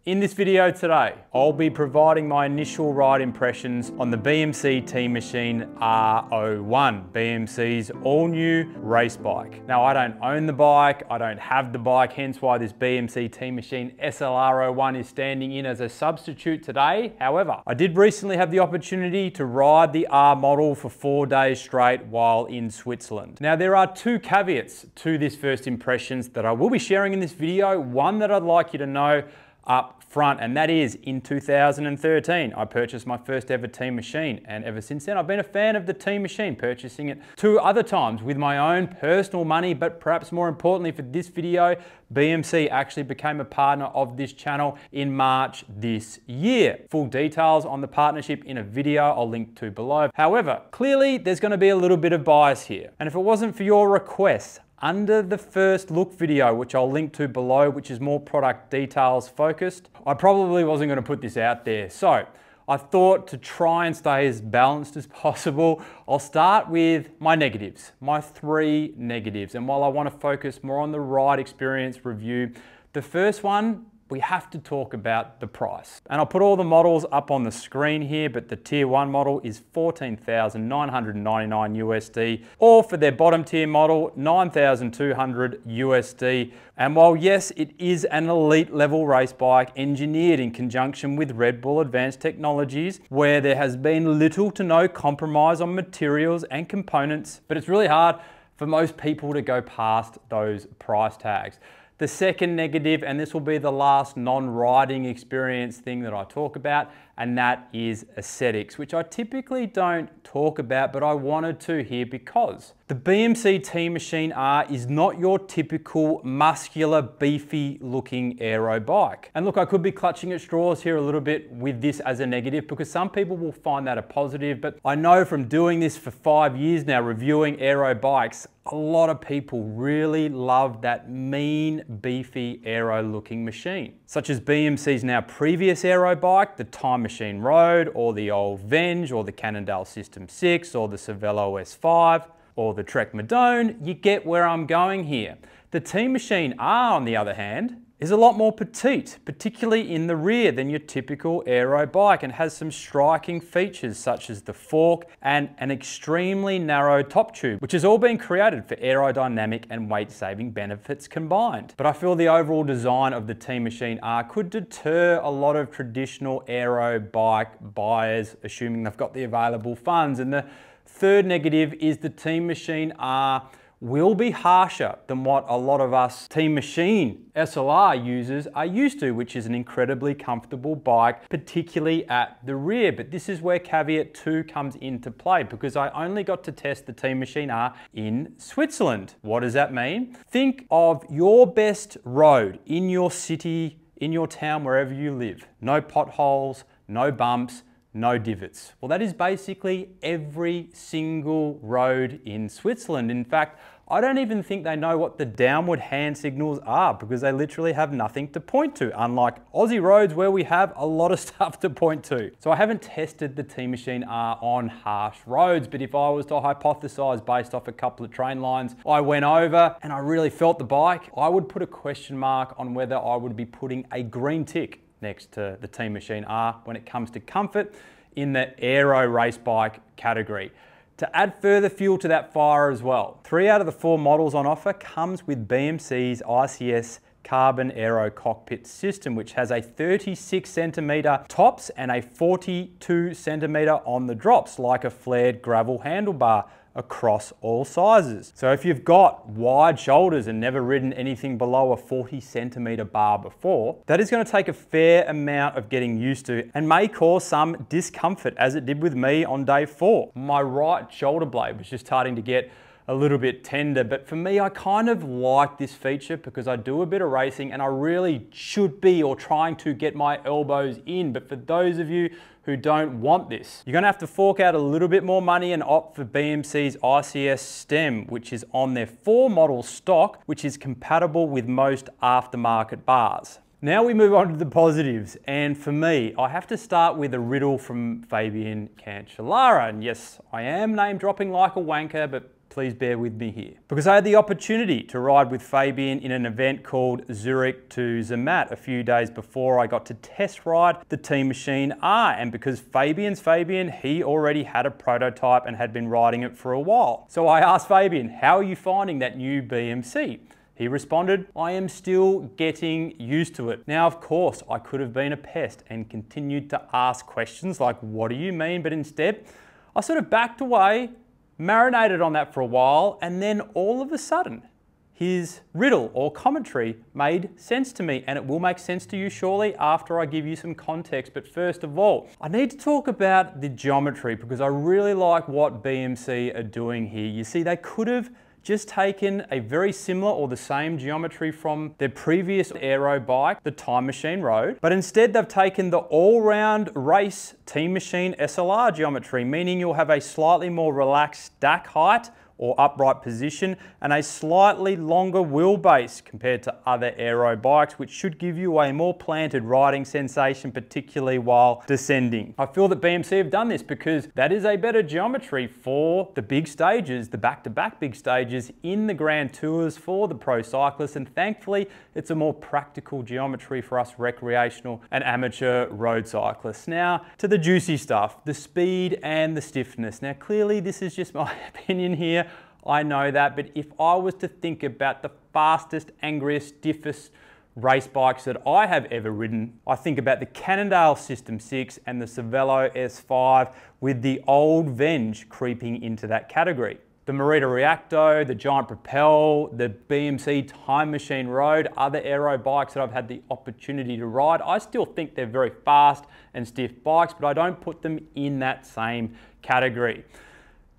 In this video today, I'll be providing my initial ride impressions on the BMC Teammachine R01, BMC's all new race bike. Now I don't own the bike, I don't have the bike, hence why this BMC Teammachine SLR01 is standing in as a substitute today. However, I did recently have the opportunity to ride the R model for 4 days straight while in Switzerland. Now there are two caveats to this first impressions that I will be sharing in this video. One that I'd like you to know up front, and that is in 2013 I purchased my first ever Teammachine, and ever since then I've been a fan of the Teammachine, purchasing it 2 other times with my own personal money. But perhaps more importantly for this video, BMC actually became a partner of this channel in March this year. Full details on the partnership in a video I'll link to below. However, clearly there's going to be a little bit of bias here, and if it wasn't for your requests, under the first look video, which I'll link to below, which is more product details focused, I probably wasn't going to put this out there. So I thought, to try and stay as balanced as possible, I'll start with my negatives, my 3 negatives. And while I want to focus more on the ride experience review, the first one, we have to talk about the price. And I'll put all the models up on the screen here, but the tier 1 model is $14,999 USD, or for their bottom tier model, $9,200 USD. And while yes, it is an elite level race bike engineered in conjunction with Red Bull Advanced Technologies, where there has been little to no compromise on materials and components, but it's really hard for most people to go past those price tags. The second negative, and this will be the last non-riding experience thing that I talk about, and that is aesthetics, which I typically don't talk about, but I wanted to here because the BMC Teammachine R is not your typical muscular, beefy looking aero bike. And look, I could be clutching at straws here a little bit with this as a negative, because some people will find that a positive, but I know from doing this for 5 years now, reviewing aero bikes, a lot of people really love that mean, beefy aero looking machine, such as BMC's now previous aero bike, the Teammachine Road, or the old Venge, or the Cannondale System 6, or the Cervelo S5, or the Trek Madone. You get where I'm going here. The Teammachine R, on the other hand, is a lot more petite, particularly in the rear, than your typical aero bike, and has some striking features such as the fork and an extremely narrow top tube, which has all been created for aerodynamic and weight-saving benefits combined. But I feel the overall design of the Teammachine R could deter a lot of traditional aero bike buyers, assuming they've got the available funds. And the third negative is the Teammachine R will be harsher than what a lot of us Teammachine SLR users are used to, which is an incredibly comfortable bike, particularly at the rear. But this is where caveat 2 comes into play, because I only got to test the Teammachine R in Switzerland. What does that mean? Think of your best road in your city, in your town, wherever you live. No potholes, no bumps, no divots. Well, that is basically every single road in Switzerland. In fact, I don't even think they know what the downward hand signals are, because they literally have nothing to point to, unlike Aussie roads where we have a lot of stuff to point to. So I haven't tested the Teammachine R on harsh roads, but if I was to hypothesize based off a couple of train lines I went over and I really felt the bike, I would put a question mark on whether I would be putting a green tick next to the Teammachine R when it comes to comfort in the aero race bike category. To add further fuel to that fire as well, 3 out of the 4 models on offer comes with BMC's ICS Carbon Aero Cockpit system, which has a 36 centimeter tops and a 42 centimeter on the drops, like a flared gravel handlebar, across all sizes. So if you've got wide shoulders and never ridden anything below a 40 centimeter bar before, that is going to take a fair amount of getting used to and may cause some discomfort, as it did with me on day 4. My right shoulder blade was just starting to get a little bit tender, but for me, I kind of like this feature because I do a bit of racing and I really should be, or trying to get my elbows in. But for those of you who don't want this, you're gonna have to fork out a little bit more money and opt for BMC's ICS stem, which is on their 4 model stock, which is compatible with most aftermarket bars. Now we move on to the positives, and for me, I have to start with a riddle from Fabian Cancellara. And yes, I am name dropping like a wanker, but please bear with me here. Because I had the opportunity to ride with Fabian in an event called Zurich to Zermatt a few days before I got to test ride the Teammachine R, and because Fabian, he already had a prototype and had been riding it for a while. So I asked Fabian, how are you finding that new BMC? He responded, I am still getting used to it. Now, of course, I could have been a pest and continued to ask questions like, what do you mean? But instead, I sort of backed away, marinated on that for a while, and then all of a sudden, his riddle or commentary made sense to me, and it will make sense to you shortly after I give you some context. But first of all, I need to talk about the geometry because I really like what BMC are doing here. You see, they could have just taken a very similar or the same geometry from their previous aero bike, the Teammachine R, but instead they've taken the all-round race Teammachine SLR geometry, meaning you'll have a slightly more relaxed stack height or upright position and a slightly longer wheelbase compared to other aero bikes, which should give you a more planted riding sensation, particularly while descending. I feel that BMC have done this because that is a better geometry for the big stages, the back-to-back big stages in the Grand Tours for the pro cyclists, and thankfully it's a more practical geometry for us recreational and amateur road cyclists. Now to the juicy stuff, the speed and the stiffness. Now clearly this is just my opinion here, I know that, but if I was to think about the fastest, angriest, stiffest race bikes that I have ever ridden, I think about the Cannondale System 6 and the Cervelo S5 with the old Venge creeping into that category. The Merida Reacto, the Giant Propel, the BMC Teammachine R, other aero bikes that I've had the opportunity to ride, I still think they're very fast and stiff bikes, but I don't put them in that same category.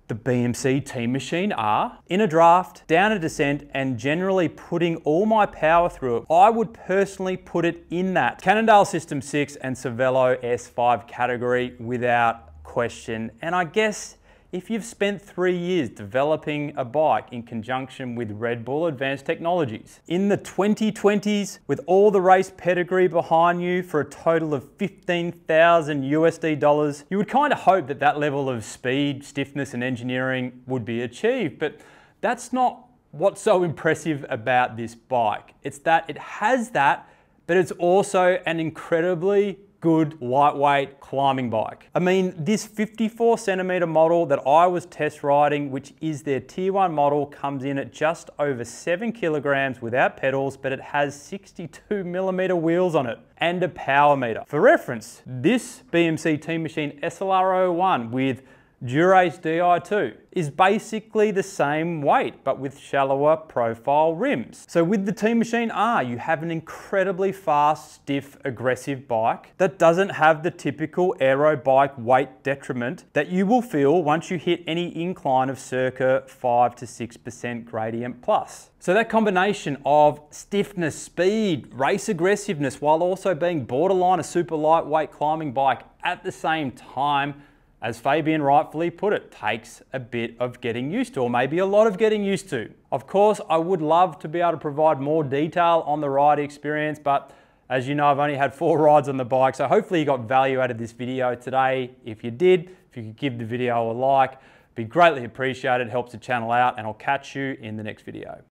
The BMC Teammachine R, in a draft, down a descent, and generally putting all my power through it, I would personally put it in that Cannondale System 6 and Cervelo S5 category without question. And I guess if you've spent 3 years developing a bike in conjunction with Red Bull Advanced Technologies, in the 2020s, with all the race pedigree behind you for a total of 15,000 USD dollars, you would kind of hope that that level of speed, stiffness, and engineering would be achieved. But that's not what's so impressive about this bike. It's that it has that, but it's also an incredibly good lightweight climbing bike. I mean, this 54 centimeter model that I was test riding, which is their tier 1 model, comes in at just over 7 kilograms without pedals, but it has 62 millimeter wheels on it and a power meter. For reference, this BMC Teammachine SLR01 with Dura-Ace Di2 is basically the same weight, but with shallower profile rims. So with the Teammachine R, you have an incredibly fast, stiff, aggressive bike that doesn't have the typical aero bike weight detriment that you will feel once you hit any incline of circa 5 to 6% gradient plus. So that combination of stiffness, speed, race aggressiveness, while also being borderline a super lightweight climbing bike at the same time, as Fabian rightfully put it, takes a bit of getting used to, or maybe a lot of getting used to. Of course, I would love to be able to provide more detail on the ride experience, but as you know, I've only had 4 rides on the bike, so hopefully you got value out of this video today. If you did, if you could give the video a like, it'd be greatly appreciated, helps the channel out, and I'll catch you in the next video.